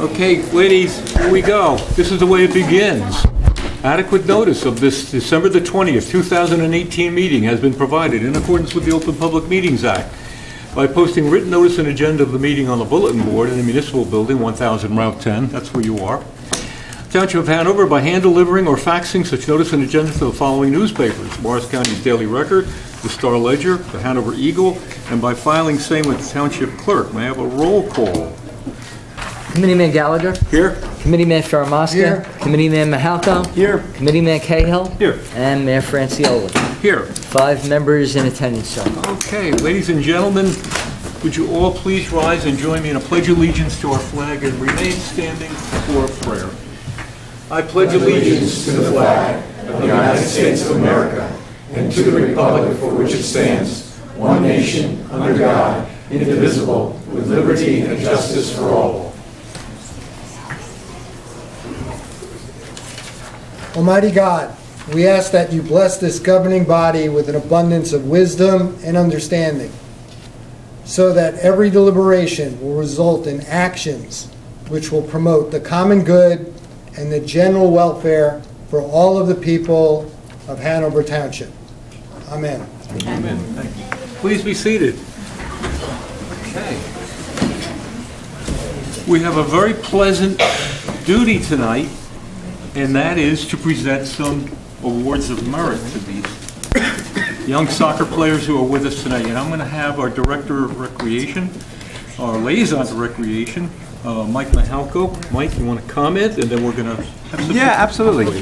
Okay, ladies, here we go. This is the way it begins. Adequate notice of this December the 20th, 2018 meeting has been provided in accordance with the Open Public Meetings Act by posting written notice and agenda of the meeting on the bulletin board in the Municipal Building, 1000 Route 10. That's where you are. Township of Hanover by hand delivering or faxing such notice and agenda to the following newspapers: Morris County's Daily Record, the Star Ledger, the Hanover Eagle, and by filing same with the Township Clerk. May I have a roll call? Committeeman Gallagher. Here. Committeeman Faramaska. Here. Committeeman Mahalko. Here. Committeeman Cahill. Here. And Mayor Franciola. Here. 5 members in attendance, sir. Okay, ladies and gentlemen, would you all please rise and join me in a pledge of allegiance to our flag and remain standing for prayer. I pledge allegiance to the flag of the United States of America and to the republic for which it stands, one nation, under God, indivisible, with liberty and justice for all. Almighty God, we ask that you bless this governing body with an abundance of wisdom and understanding, so that every deliberation will result in actions which will promote the common good and the general welfare for all of the people of Hanover Township. Amen. Amen. Thank you. Please be seated. Okay. We have a very pleasant duty tonight, and that is to present some awards of merit to these young soccer players who are with us tonight. And I'm going to have our Director of Recreation, our Liaison to Recreation, Mike Mahalko. Mike, you want to comment, and then we're going to have some... Yeah, absolutely.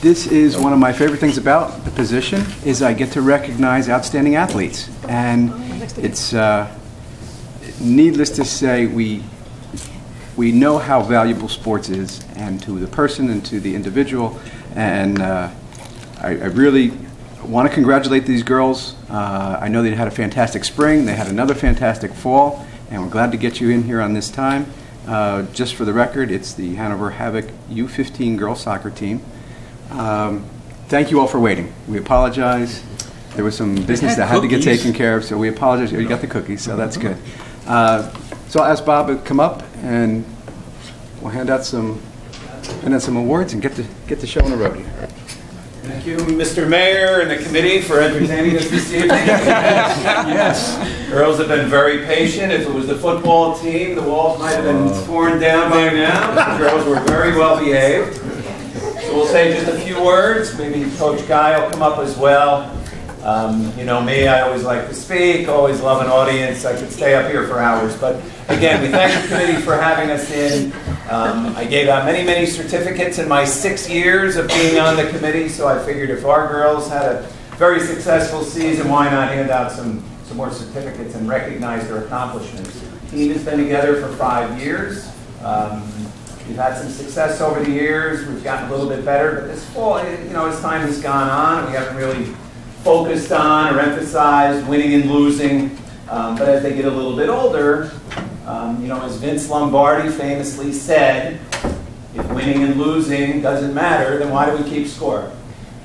This is one of my favorite things about the position, is I get to recognize outstanding athletes. And it's needless to say, we know how valuable sports is, and to the person and to the individual. And I really want to congratulate these girls. I know they had a fantastic spring. They had another fantastic fall. And we're glad to get you in here on this time. Just for the record, it's the Hanover Havoc U15 girls soccer team. Thank you all for waiting. We apologize. There was some business that had to get taken care of, so we apologize. You got the cookies, so that's good. So I'll ask Bob to come up, and we'll hand out some awards and get the show on the road here. Thank you, Mr. Mayor and the committee, for entertaining us this evening. Yes. Girls have been very patient. If it was the football team, the walls might have been torn down by now. The girls were very well behaved. So we'll say just a few words. Maybe Coach Guy will come up as well. You know me, I always like to speak, always love an audience. I could stay up here for hours. But again, we thank the committee for having us in. I gave out many, many certificates in my 6 years of being on the committee, so I figured if our girls had a very successful season, why not hand out some more certificates and recognize their accomplishments. The team has been together for 5 years. We've had some success over the years. We've gotten a little bit better, but this fall, you know, as time has gone on, we haven't really focused on or emphasized winning and losing. But as they get a little bit older, you know, as Vince Lombardi famously said, if winning and losing doesn't matter, then why do we keep score,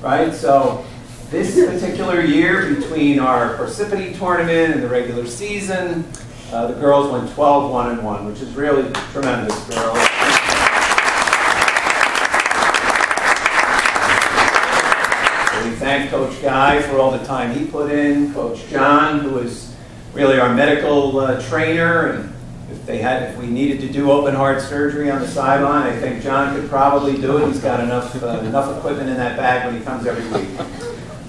right? So this particular year, between our Parsippany tournament and the regular season, the girls went 12-1-1, which is really tremendous, girls. So we thank Coach Guy for all the time he put in, Coach John, who is really our medical trainer, and if we needed to do open heart surgery on the sideline, I think John could probably do it. He's got enough equipment in that bag when he comes every week.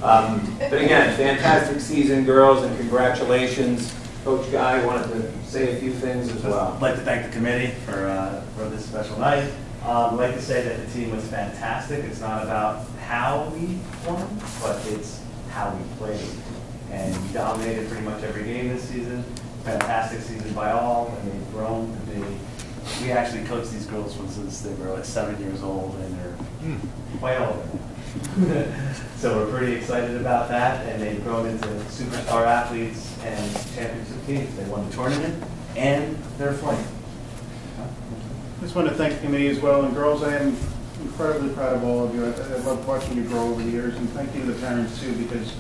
But again, fantastic season, girls, and congratulations. Coach Guy wanted to say a few things as well. I'd like to thank the committee for this special night. I'd like to say that the team was fantastic. It's not about how we won, but it's how we played. And we dominated pretty much every game this season. Fantastic season by all, and they've grown to be. We actually coached these girls since they were like 7 years old, and they're quite old. So we're pretty excited about that, and they've grown into superstar athletes and championship teams. They won the tournament, and they're playing. I just want to thank the committee as well, and girls, I am incredibly proud of all of you. I love watching you grow over the years, and thank you to the parents too, because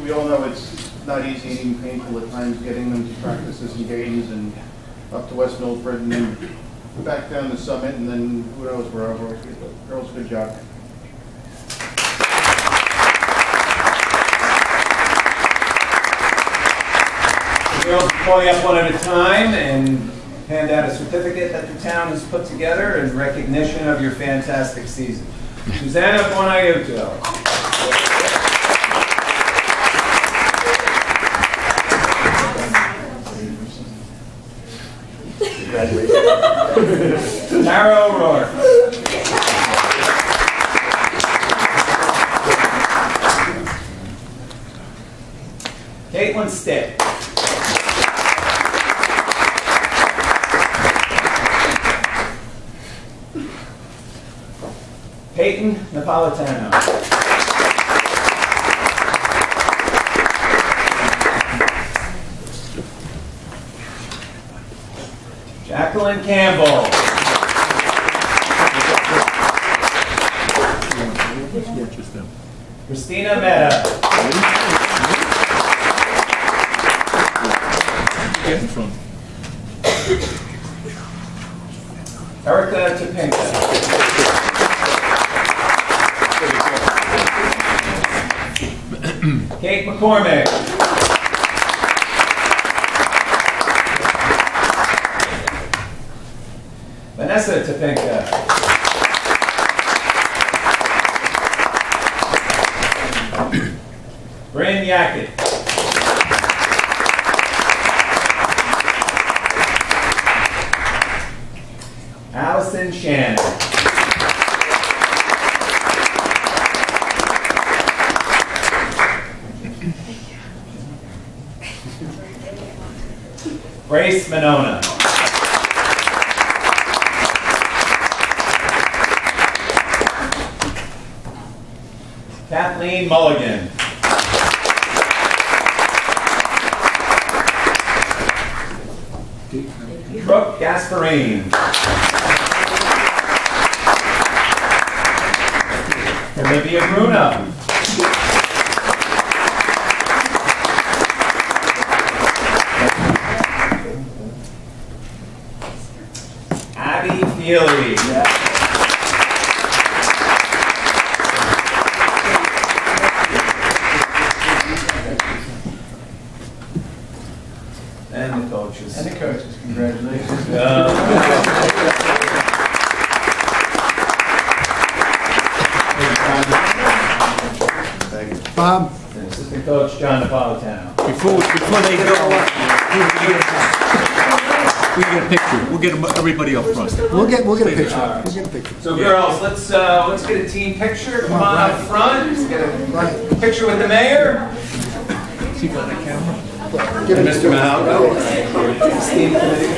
we all know it's not easy and even painful at times getting them to practices and games and up to West Milford and then back down the summit, and then who knows wherever. Girls, good job. The girls will call you up one at a time and hand out a certificate that the town has put together in recognition of your fantastic season. Susanna Buonaiuto. Tara O'Rourke. Caitlin Stitt. Peyton Napolitano. Jacqueline Campbell. Christina Meta. Erica Topinka. Kate McCormick. Vanessa Topinka. Bryn Yackett. Allison Shannon. Grace Monona. Kathleen Mulligan. Brooke Gasparine. Olivia Bruno. Abby Feely. And the coaches. And the coaches, congratulations. Bob? And assistant coach John Napolitano. Before they go, we get a picture. We'll get everybody up front. We'll get a picture. All right. We'll get a picture. So girls, let's get a team picture. Come on up front. Let's get a picture with the mayor. See got a camera? Give it Mr. Mahalko. Esteemed committee.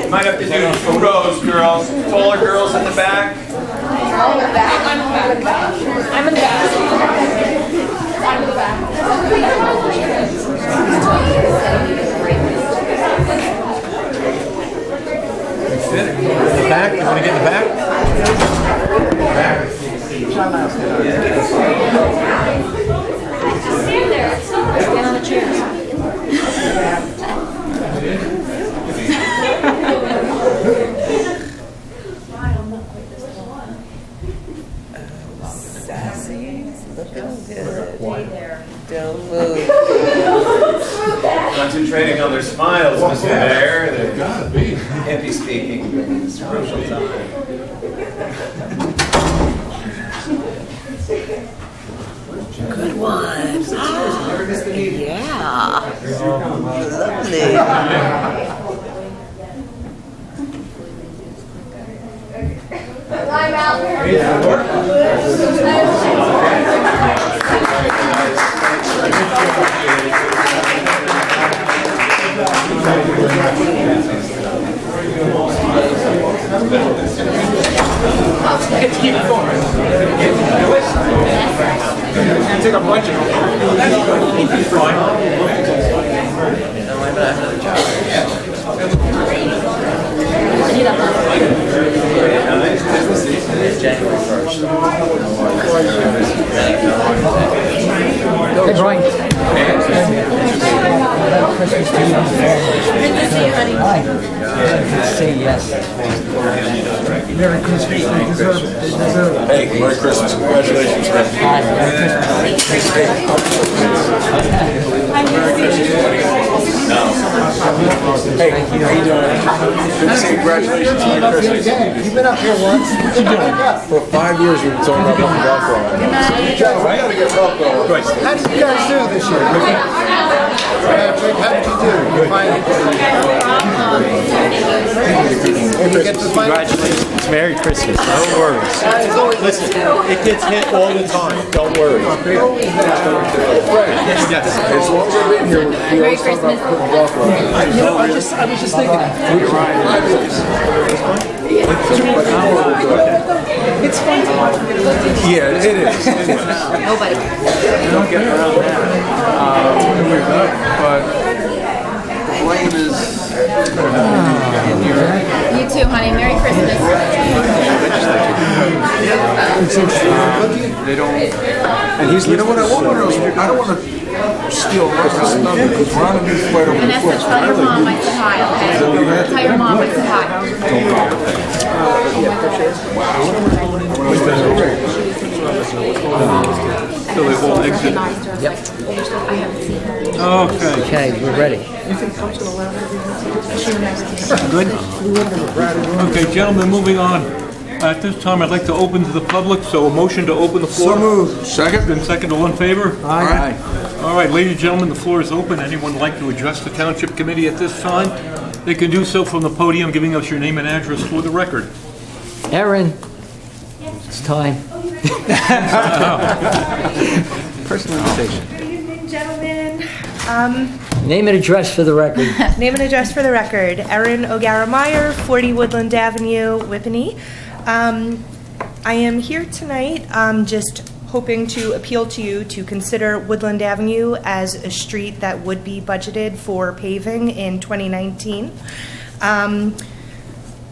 Might have to do 2 rows, girls. Taller girls in the back. I'm in the back. I'm in the back. The back? You want to get in the back? Stand there. Stand on the chairs. Don't move. Concentrating on their smiles, Mr. Mayor. They gotta be. Can't be speaking during this crucial time. Good one. Never missed a meeting. Yeah. Lovely. Time out. Keep it going. Take a bunch of them. That's fine. No, I'm gonna have another job. January 1st. Hey, Brian. Christmas to you very much. Good to see you, honey. Hi. Good to see you, yes. Merry Christmas. They deserve it. They deserve it. Hey, Merry Christmas. Congratulations, man. Hi, Merry Christmas. Hey, how you doing? Good to see you. Congratulations. Merry Christmas. You've been up here once. What you doing? For 5 years, we've been talking about putting golf on. We gotta get golf going. How did you guys do this year? Patrick, how did you do? You finally did you get the final? Congratulations. Merry Christmas. No worries. Listen, it gets hit all the time. Don't worry. As long as I've been here, we always talk about putting golf on. I was just thinking. It's fun. Yeah, it is. Nobody. You don't get around that. But the blame is... You too, honey. Merry Christmas. They don't... And he's... You know what I want to know? I don't want to steal Russ's stuff because we're on a new flight over the Vanessa, course. tell your mom I said hi, okay? Tell your mom I said hi. So they will exit. Yep. Okay. Okay, we're ready. Good. Okay, gentlemen, moving on. At this time, I'd like to open to the public, so a motion to open the floor. So moved. Second. Then second, all in favor? Aye. All right, ladies and gentlemen, the floor is open. Anyone like to address the Township Committee at this time? They can do so from the podium, giving us your name and address for the record. Erin, it's time. Personal invitation. Good evening, gentlemen. Name and address for the record. Name and address for the record. Erin O'Gara-Meyer, 40 Woodland Avenue, Whippany. I am here tonight just hoping to appeal to you to consider Woodland Avenue as a street that would be budgeted for paving in 2019.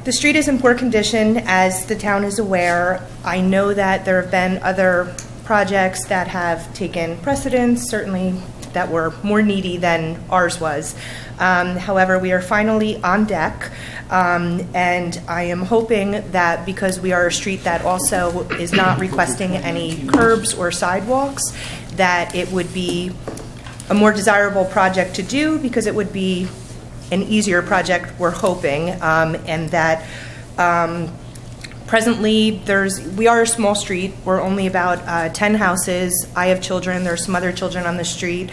The street is in poor condition, as the town is aware. I know that there have been other projects that have taken precedence, certainly that were more needy than ours was. However, we are finally on deck, and I am hoping that because we are a street that also is not requesting any curbs or sidewalks, that it would be a more desirable project to do, because it would be an easier project, we're hoping, and that presently we are a small street. We're only about 10 houses. I have children. There's some other children on the street.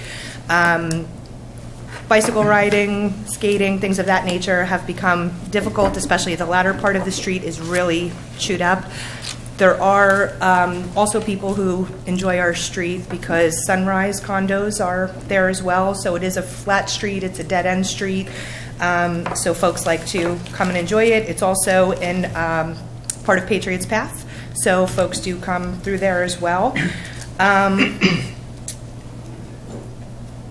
Bicycle riding, skating, things of that nature have become difficult, especially the latter part of the street is really chewed up. There are also people who enjoy our street because Sunrise condos are there as well. So it is a flat street, it's a dead-end street. So folks like to come and enjoy it. It's also in part of Patriots Path, so folks do come through there as well.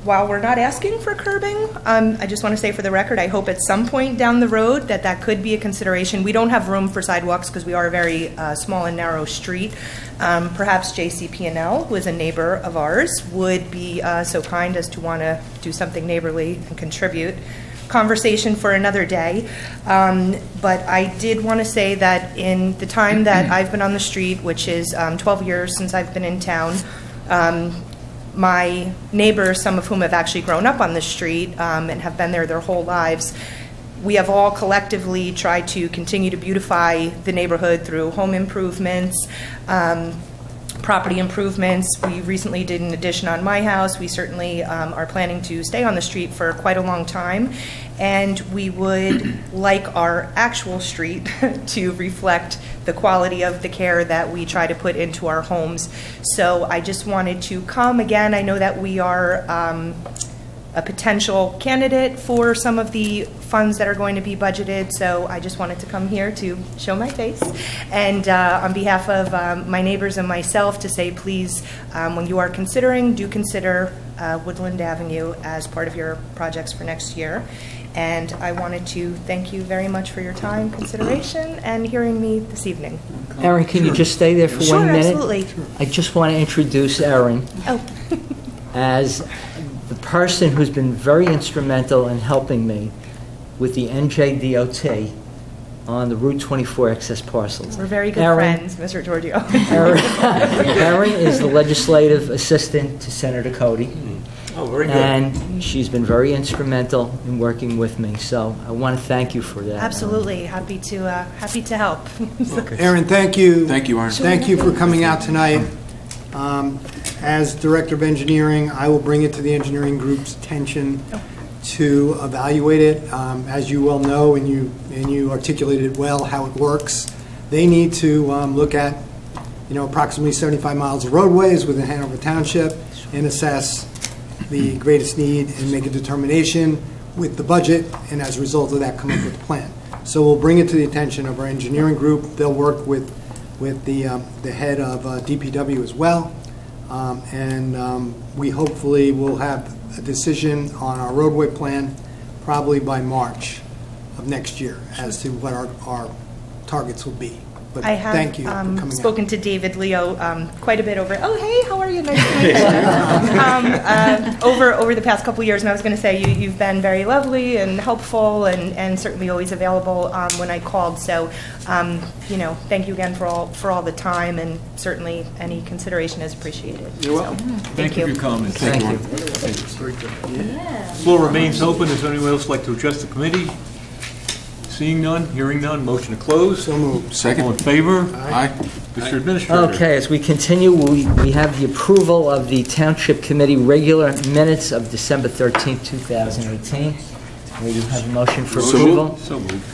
While we're not asking for curbing, I just want to say for the record, I hope at some point down the road that could be a consideration. We don't have room for sidewalks because we are a very small and narrow street. Perhaps JCP&L, who is a neighbor of ours, would be so kind as to want to do something neighborly and contribute. Conversation for another day. But I did want to say that in the time that I've been on the street, which is 12 years since I've been in town, my neighbors, some of whom have actually grown up on the street and have been there their whole lives, we have all collectively tried to continue to beautify the neighborhood through home improvements, property improvements. We recently did an addition on my house. We certainly are planning to stay on the street for quite a long time, and we would like our actual street to reflect the quality of the care that we try to put into our homes. So I just wanted to come again. I know that we are a potential candidate for some of the funds that are going to be budgeted, so I just wanted to come here to show my face and on behalf of my neighbors and myself to say, please, when you are considering, do consider Woodland Avenue as part of your projects for next year. And I wanted to thank you very much for your time, consideration, and hearing me this evening. Erin, can you just stay there for Sure, 1 minute? absolutely. I just want to introduce Erin Oh. as the person who's been very instrumental in helping me with the NJDOT on the Route 24 excess parcels. We're very good Erin- friends, Mr. Giorgio. Erin is the legislative assistant to Senator Cody. Oh, very good. And she's been very instrumental in working with me, so I want to thank you for that. Absolutely, happy to help. Aaron, thank you. Thank you, Aaron. Thank you for coming out tonight. As Director of Engineering, I will bring it to the engineering group's attention to evaluate it. As you well know, and you articulated well how it works, they need to look at, approximately 75 miles of roadways within Hanover Township and assess the greatest need and make a determination with the budget, and as a result of that, come up with a plan. So we'll bring it to the attention of our engineering group. They'll work with the head of DPW as well, and we hopefully will have a decision on our roadway plan probably by March of next year as to what our targets will be. But I have thank you for coming spoken out. to David Leo quite a bit over. Oh, hey, how are you? Nice to meet you. Over the past couple of years, and I was going to say you've been very lovely and helpful, and certainly always available when I called. So, thank you again for all the time, and certainly any consideration is appreciated. You're welcome. Thank you for your comments. Thank you. Very good. Floor remains open. Does anyone else like to address the committee? Seeing none, hearing none, motion to close. So moved. Second. All in favor? Aye. Mr. Administrator. Okay, as we continue, we have the approval of the Township Committee regular minutes of December 13th, 2018. We do have a motion for So approval. So moved.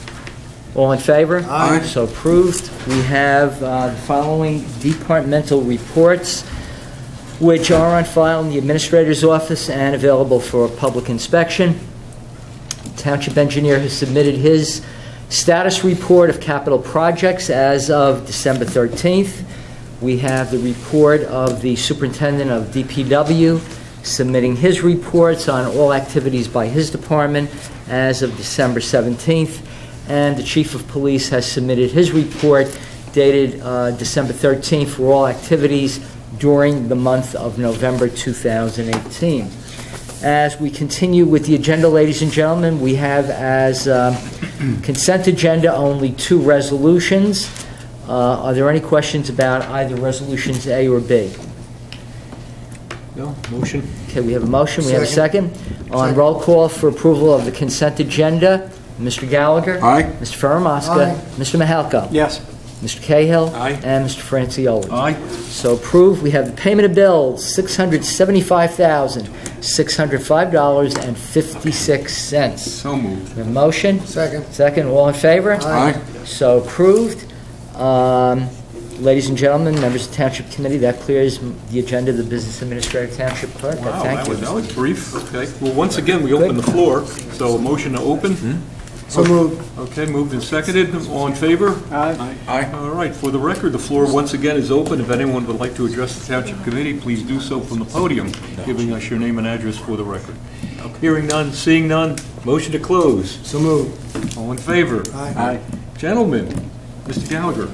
All in favor? Aye. So approved. We have the following departmental reports, which are on file in the Administrator's office and available for public inspection. Township Engineer has submitted his status report of capital projects as of December 13th. We have the report of the Superintendent of DPW submitting his reports on all activities by his department as of December 17th. And the Chief of Police has submitted his report dated December 13th for all activities during the month of November 2018. As we continue with the agenda, ladies and gentlemen, we have as consent agenda only 2 resolutions. Are there any questions about either resolutions A or B? No, motion. Okay, we have a motion. We have a second. On Second. roll call for approval of the consent agenda, Mr. Gallagher. Aye. Mr. Fermaska. Aye. Mr. Mahalko. Yes. Mr. Cahill. Aye. And Mr. Francioli. Aye. So approved. We have the payment of bills, $675,605.56. So moved. We have a motion? Second. Second. All in favor? Aye. So approved. Ladies and gentlemen, members of the Township Committee, that clears the agenda of the Business Administrator Township Clerk. Wow, Thank you. that was brief. Okay. Well, once again, we open the floor, so a motion to open. So moved. Okay, moved and seconded. All in favor? Aye. Aye. All right, for the record, the floor once again is open. If anyone would like to address the Township Committee, please do so from the podium, giving us your name and address for the record. Hearing none, seeing none, motion to close. So moved. All in favor? Aye. Gentlemen, Mr. Gallagher.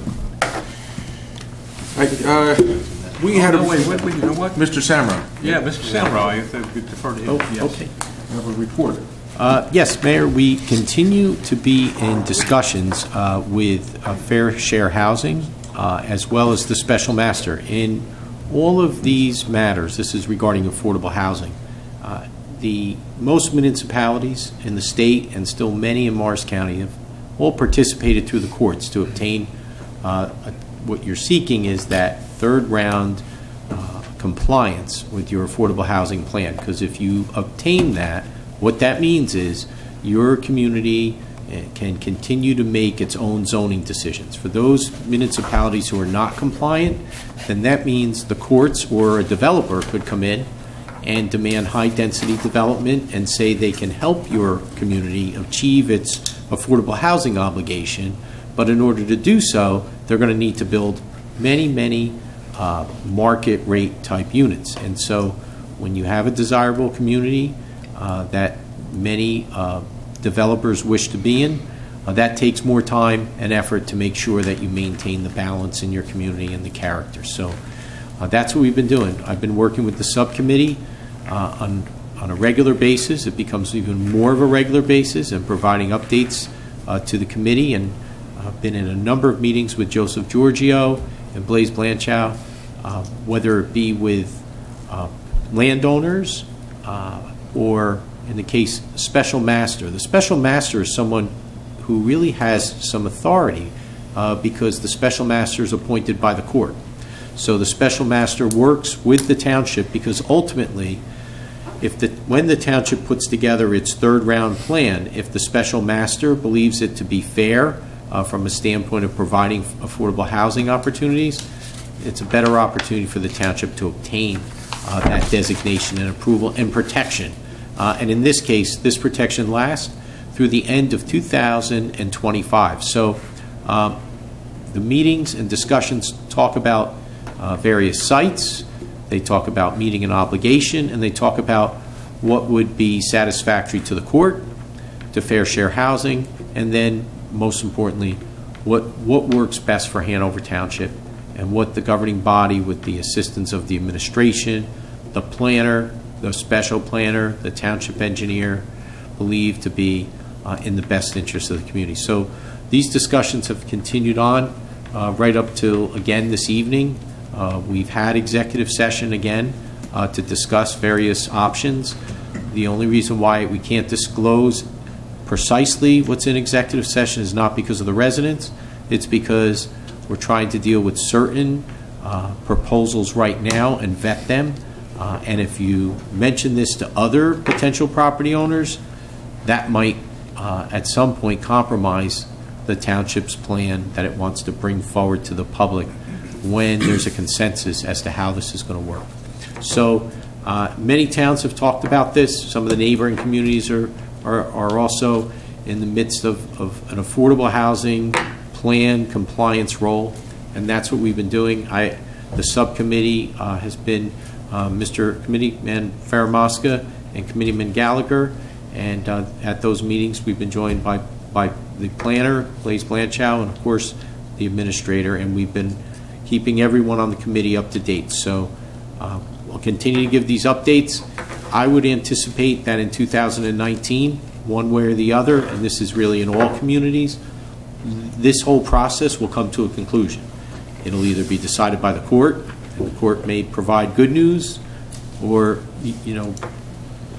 We had a... No, wait, you know what? Mr. Samurai. Yeah, Mr. Samurai, I defer to him. Yes. Okay. I have a report. Yes, Mayor, we continue to be in discussions with Fair Share Housing as well as the Special Master. In all of these matters, this is regarding affordable housing, most municipalities in the state and still many in Morris County have all participated through the courts to obtain what you're seeking is that third round compliance with your affordable housing plan. Because if you obtain that, what that means is your community can continue to make its own zoning decisions. For those municipalities who are not compliant, then that means the courts or a developer could come in and demand high-density development and say they can help your community achieve its affordable housing obligation, but in order to do so, they're going to need to build many market rate type units. And so when you have a desirable community that many developers wish to be in, that takes more time and effort to make sure that you maintain the balance in your community and the character. So that's what we've been doing. I've been working with the subcommittee on on a regular basis. It becomes even more of a regular basis and providing updates to the committee. And I've been in a number of meetings with Joseph Giorgio and Blaise Blanchard, whether it be with landowners or, in the case, special master. The special master is someone who really has some authority because the special master is appointed by the court. So the special master works with the township because ultimately, when the township puts together its third round plan, if the special master believes it to be fair from a standpoint of providing affordable housing opportunities, it's a better opportunity for the township to obtain that designation and approval and protection. And in this case, this protection lasts through the end of 2025. So the meetings and discussions talk about various sites, they talk about meeting an obligation, and they talk about what would be satisfactory to the court, to fair share housing, and then, most importantly, what works best for Hanover Township and what the governing body, with the assistance of the administration, the planner, the special planner, the township engineer, believe to be in the best interest of the community. So these discussions have continued on right up till, again, this evening. We've had executive session again to discuss various options. The only reason why we can't disclose precisely what's in executive session is not because of the residents. It's because we're trying to deal with certain proposals right now and vet them. And if you mention this to other potential property owners, that might at some point compromise the township's plan that it wants to bring forward to the public when there's a consensus as to how this is going to work. So many towns have talked about this. Some of the neighboring communities are also in the midst of an affordable housing plan compliance role, and that's what we've been doing. The subcommittee has been Mr. Committeeman Faramosca and Committeeman Gallagher, and at those meetings we've been joined by the planner, Blaise Blanchard, and of course the administrator, and we've been keeping everyone on the committee up to date. So we'll continue to give these updates. I would anticipate that in 2019, one way or the other, and this is really in all communities, this whole process will come to a conclusion. It'll either be decided by the court, and the court may provide good news, or, you know,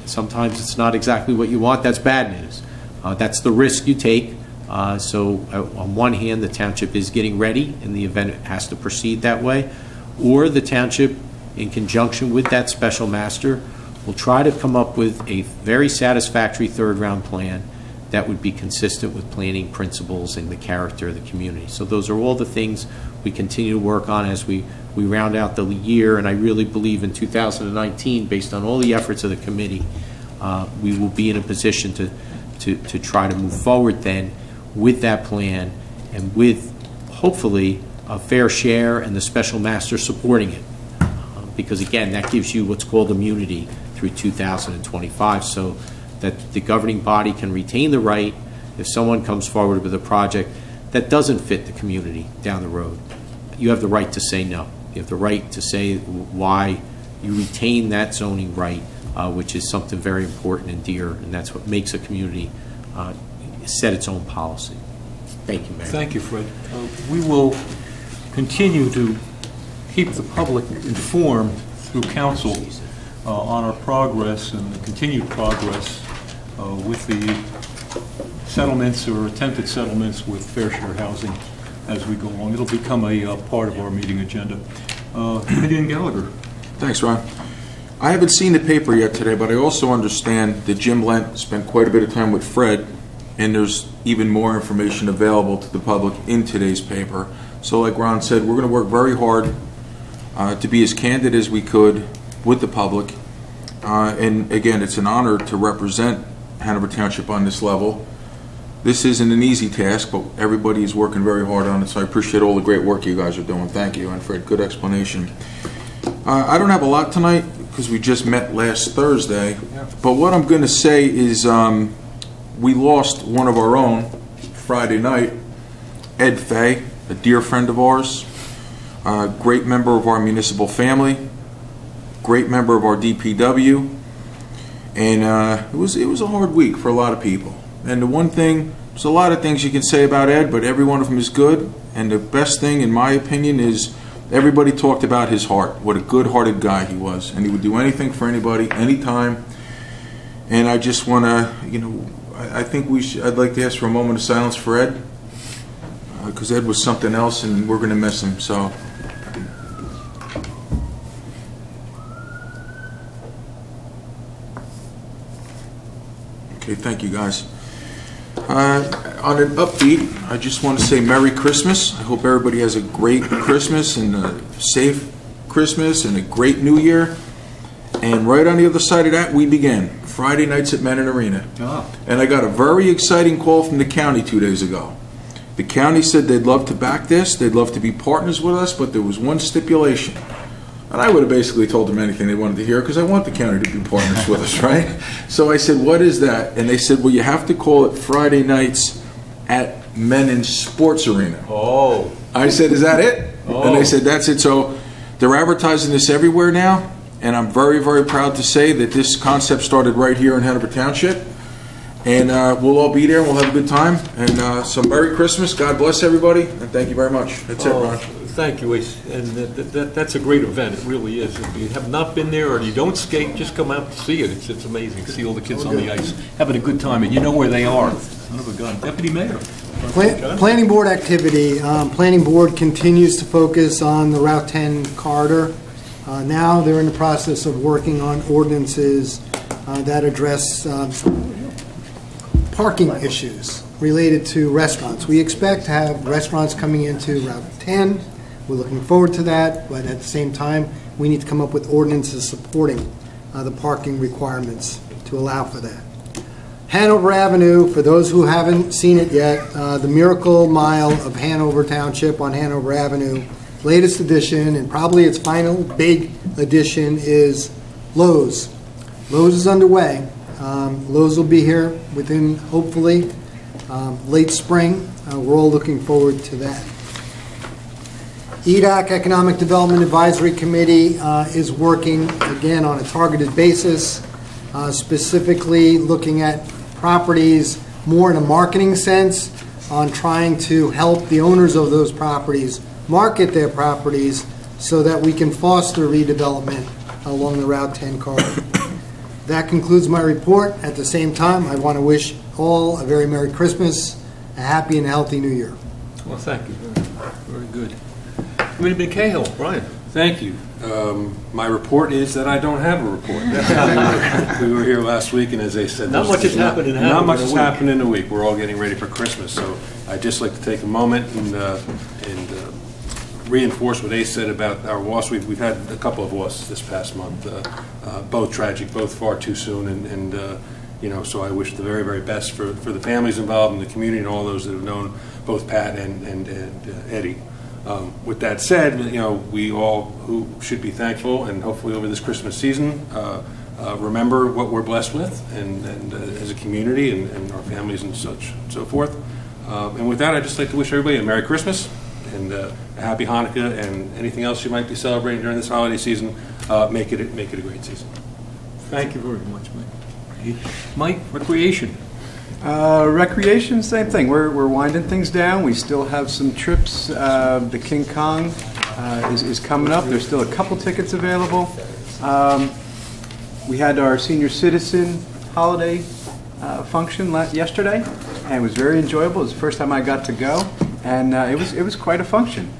sometimes it's not exactly what you want. That's bad news. That's the risk you take. So on one hand, the township is getting ready in the event it has to proceed that way, or the township, in conjunction with that special master, will try to come up with a very satisfactory third round plan that would be consistent with planning principles and the character of the community. So those are all the things we continue to work on as we round out the year, and I really believe in 2019, based on all the efforts of the committee, we will be in a position to try to move forward then with that plan, and with hopefully a fair share and the special master supporting it. Because again, that gives you what's called immunity through 2025, so that the governing body can retain the right if someone comes forward with a project that doesn't fit the community down the road. You have the right to say no. You have the right to say why you retain that zoning right, which is something very important and dear, and that's what makes a community set its own policy. Thank you, Mayor. Thank you, Fred. We will continue to keep the public informed through council on our progress and the continued progress with the settlements or attempted settlements with fair share housing as we go along. It'll become a part of our meeting agenda. Committeeman Gallagher. Thanks, Ron. I haven't seen the paper yet today, but I also understand that Jim Lent spent quite a bit of time with Fred, and there's even more information available to the public in today's paper. So like Ron said, we're going to work very hard to be as candid as we could with the public. And again, it's an honor to represent Hanover Township on this level. This isn't an easy task, but everybody is working very hard on it, so I appreciate all the great work you guys are doing. Thank you, and Fred, good explanation. I don't have a lot tonight because we just met last Thursday, but what I'm going to say is we lost one of our own Friday night, Ed Fay, a dear friend of ours, a great member of our municipal family, great member of our DPW, And it was a hard week for a lot of people. And the one thing, there's a lot of things you can say about Ed, but every one of them is good. And the best thing, in my opinion, is everybody talked about his heart, what a good-hearted guy he was. And he would do anything for anybody, anytime. And I just want to, I think I'd like to ask for a moment of silence for Ed, because Ed was something else, and we're going to miss him. So, okay, thank you, guys. On an upbeat, I just want to say Merry Christmas. I hope everybody has a great Christmas and a safe Christmas and a great New Year. And right on the other side of that, we begin Friday nights at Menon Arena. And I got a very exciting call from the county 2 days ago. The county said they'd love to back this, they'd love to be partners with us, but there was one stipulation. And I would have basically told them anything they wanted to hear, because I want the county to be partners with us, right? So I said, what is that? And they said, well, you have to call it Friday nights at Menon Sports Arena. Oh. I said, is that it? Oh. And they said, that's it. So they're advertising this everywhere now, and I'm very, very proud to say that this concept started right here in Hanover Township. And we'll all be there, and we'll have a good time. And so Merry Christmas, God bless everybody, and thank you very much. That's it, Ron. Thank you, Ace. And that's a great event. It really is. If you have not been there or you don't skate, just come out to see it. It's amazing. See all the kids on the ice having a good time, and you know where they are. Son of a gun. Deputy Mayor. Planning Board activity. Planning Board continues to focus on the Route 10 corridor. Now they're in the process of working on ordinances that address parking issues related to restaurants. We expect to have restaurants coming into Route 10. We're looking forward to that, but at the same time, we need to come up with ordinances supporting the parking requirements to allow for that. Hanover Avenue, for those who haven't seen it yet, the Miracle Mile of Hanover Township on Hanover Avenue, latest edition, and probably its final big edition, is Lowe's. Lowe's is underway. Lowe's will be here within, hopefully, late spring. We're all looking forward to that. EDAC, Economic Development Advisory Committee, is working, again, on a targeted basis, specifically looking at properties more in a marketing sense, on trying to help the owners of those properties market their properties so that we can foster redevelopment along the Route 10 corridor. That concludes my report. At the same time, I want to wish all a very Merry Christmas, a happy and healthy New Year. Well, thank you. Very good. Committeeman Cahill, Brian. Thank you. My report is that I don't have a report. We were here last week, and as they said, not much has happened in Hanover. Not much has happened in a week. We're all getting ready for Christmas, so I'd just like to take a moment and reinforce what Ace said about our loss. We've had a couple of losses this past month, both tragic, both far too soon, and so I wish the very, very best for the families involved in the community and all those that have known both Pat and Eddie. With that said, we all who should be thankful, and hopefully over this Christmas season, remember what we're blessed with, and as a community and our families and such and so forth. And with that, I'd just like to wish everybody a Merry Christmas and a Happy Hanukkah, and anything else you might be celebrating during this holiday season. Make it a great season. Thank you very much, Mike. Mike, recreation. Recreation, same thing. We're winding things down. We still have some trips. The King Kong is coming up. There's still a couple tickets available. We had our senior citizen holiday function yesterday, and it was very enjoyable. It was the first time I got to go, and it was quite a function.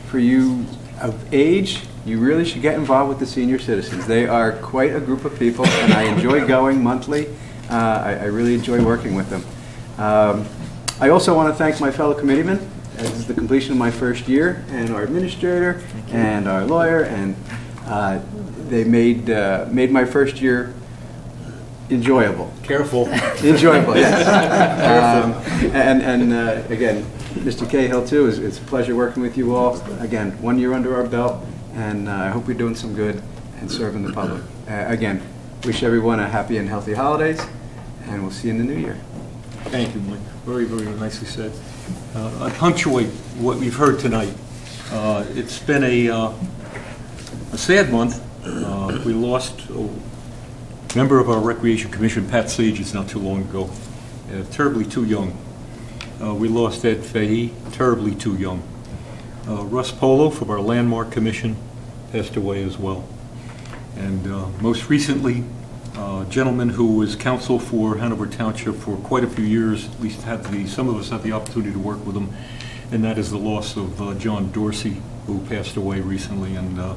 For you of age, you really should get involved with the senior citizens. They are quite a group of people, and I enjoy going monthly. I really enjoy working with them. I also want to thank my fellow committeemen. This is the completion of my first year, and our administrator and our lawyer, and they made my first year enjoyable. Careful. Enjoyable, yes. And again, Mr. Cahill, too, it's a pleasure working with you all. Again, 1 year under our belt, and I hope we're doing some good and serving the public. Again, wish everyone a happy and healthy holidays, and we'll see you in the new year. Thank you, Mike. Very, very nicely said. I punctuate what we've heard tonight. It's been a sad month. We lost member of our Recreation Commission, Pat Sages, not too long ago. Terribly too young. We lost Ed Fahey, terribly too young. Russ Polo from our Landmark Commission passed away as well. And most recently, a gentleman who was counsel for Hanover Township for quite a few years, at least some of us had the opportunity to work with him, and that is the loss of John Dorsey, who passed away recently. And I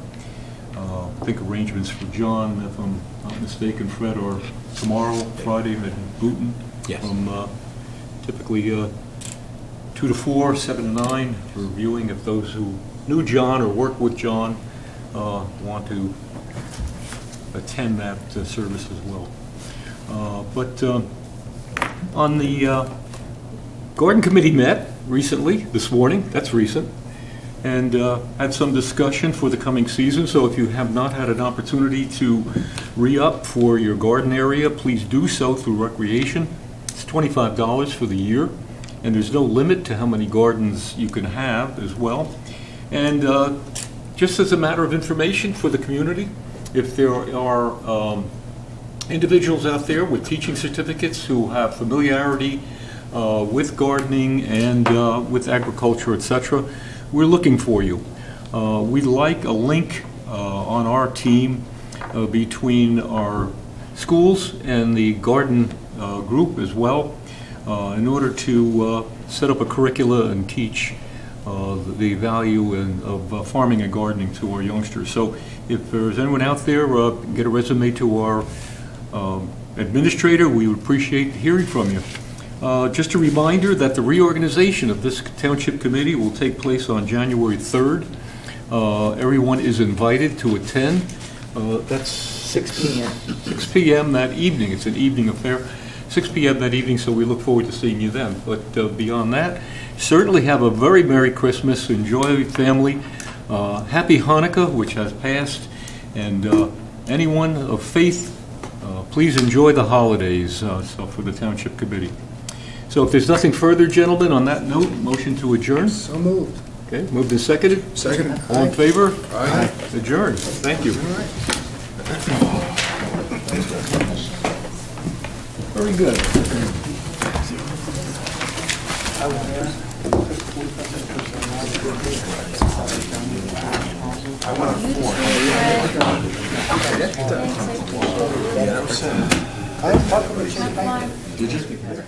think arrangements for John, if I'm not mistaken, Fred, are tomorrow, Friday, at Booton. Yes. From typically 2 to 4, 7 to 9, for viewing. If those who knew John or worked with John want to attend that service as well. But on the Garden Committee met recently, this morning, that's recent, and had some discussion for the coming season. So if you have not had an opportunity to re-up for your garden area, please do so through Recreation. It's $25 for the year, and there's no limit to how many gardens you can have as well. And just as a matter of information for the community, if there are individuals out there with teaching certificates who have familiarity with gardening and with agriculture, etc., we're looking for you. We'd like a link on our team between our schools and the garden group as well, in order to set up a curricula and teach the value of farming and gardening to our youngsters. So if there's anyone out there, get a resume to our administrator. We would appreciate hearing from you. Just a reminder that the reorganization of this Township Committee will take place on January 3rd. Everyone is invited to attend. That's 6 p.m. 6 p.m. that evening. It's an evening affair. 6 p.m. that evening, so we look forward to seeing you then. But beyond that, certainly have a very Merry Christmas. Enjoy family. Happy Hanukkah, which has passed. And anyone of faith, please enjoy the holidays so for the Township Committee. So if there's nothing further, gentlemen, on that note, motion to adjourn. So moved. Okay, moved and seconded. Second. All in favor? Aye. Adjourned. Thank you. Very good. I was talking with you. Did you?